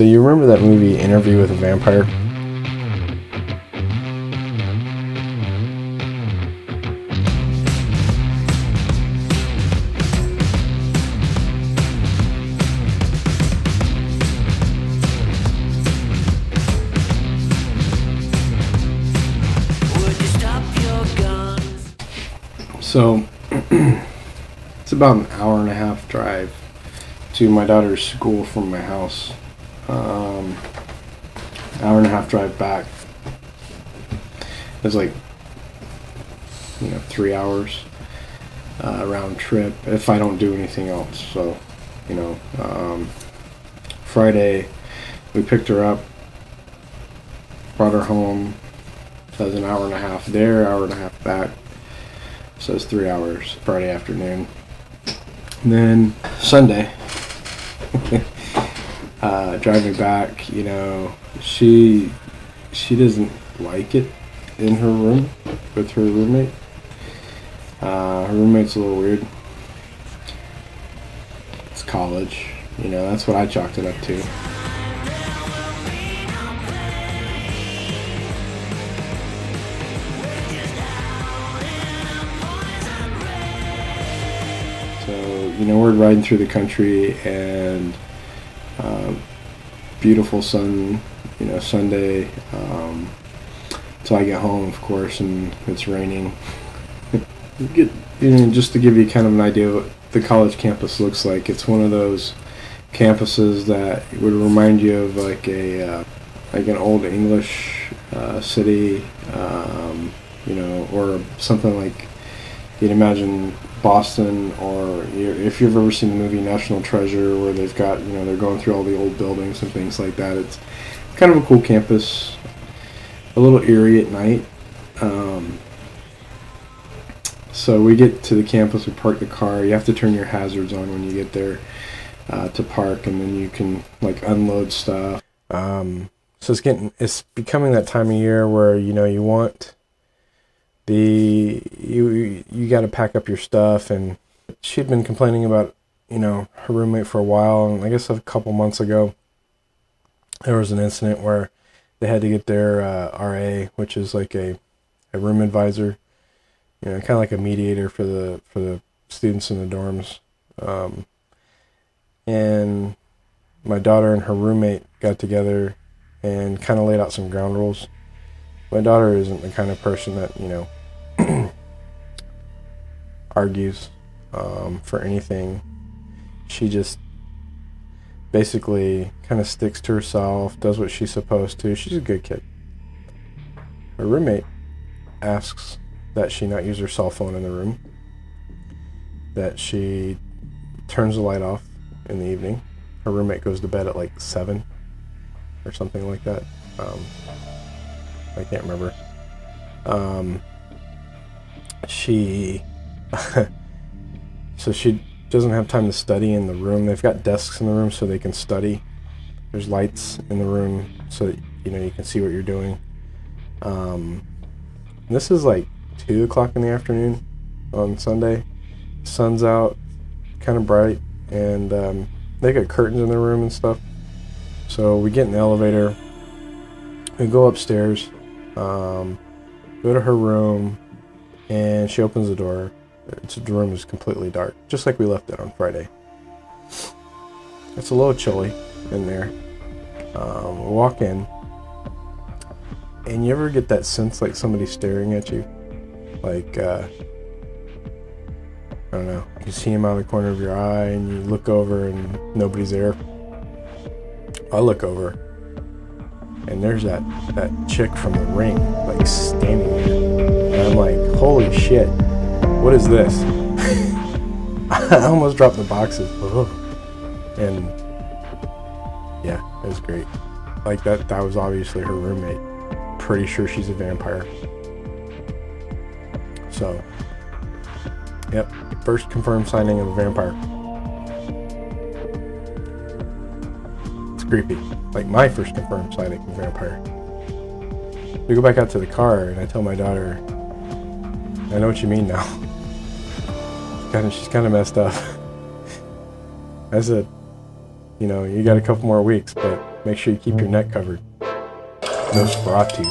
So you remember that movie Interview with a Vampire? So it's about an hour and a half drive to my daughter's school from my house. Hour and a half drive back. It's like 3 hours round trip if I don't do anything else. So Friday we picked her up, brought her home. So it was an hour and a half there, hour and a half back. So it's 3 hours Friday afternoon. And then Sunday, driving back, she doesn't like it in her room with her roommate. Her roommate's a little weird. It's college, that's what I chalked it up to. So, we're riding through the country and beautiful sun, Sunday, till I get home, of course, and it's raining. Just to give you kind of an idea of what the college campus looks like, it's one of those campuses that would remind you of like an old English city, or something like you'd imagine Boston, or if you've ever seen the movie National Treasure, where they've got, they're going through all the old buildings and things like that. It's kind of a cool campus, a little eerie at night. So we get to the campus, we park the car. You have to turn your hazards on when you get there to park, and then you can unload stuff. So it's becoming that time of year where you want you got to pack up your stuff. And she'd been complaining about her roommate for a while, and I guess a couple months ago there was an incident where they had to get their RA, which is like a room advisor, kind of like a mediator for the students in the dorms. And my daughter and her roommate got together and kind of laid out some ground rules. My daughter isn't the kind of person that argues for anything. She just basically kind of sticks to herself, does what she's supposed to. She's a good kid. Her roommate asks that she not use her cell phone in the room, that she turns the light off in the evening. Her roommate goes to bed at 7 or something like that. I can't remember. So she doesn't have time to study in the room. They've got desks in the room so they can study. There's lights in the room so that you can see what you're doing. This is 2 o'clock in the afternoon on Sunday. Sun's out, kind of bright, and they got curtains in their room and stuff. So we get in the elevator, we go upstairs, go to her room, and she opens the door. The room is completely dark, just like we left it on Friday. It's a little chilly in there. We walk in, and you ever get that sense like somebody's staring at you? I don't know, you see him out of the corner of your eye, and you look over and nobody's there. I look over, and there's that chick from The Ring, standing there. And I'm like, holy shit, what is this? I almost dropped the boxes. And yeah, it was great. That was obviously her roommate. Pretty sure she's a vampire. So, yep, first confirmed sighting of a vampire. It's creepy. My first confirmed sighting of a vampire. We go back out to the car, and I tell my daughter, I know what you mean now. She's kind of messed up. I said, you got a couple more weeks, but Make sure you keep your neck covered. Nosferatu.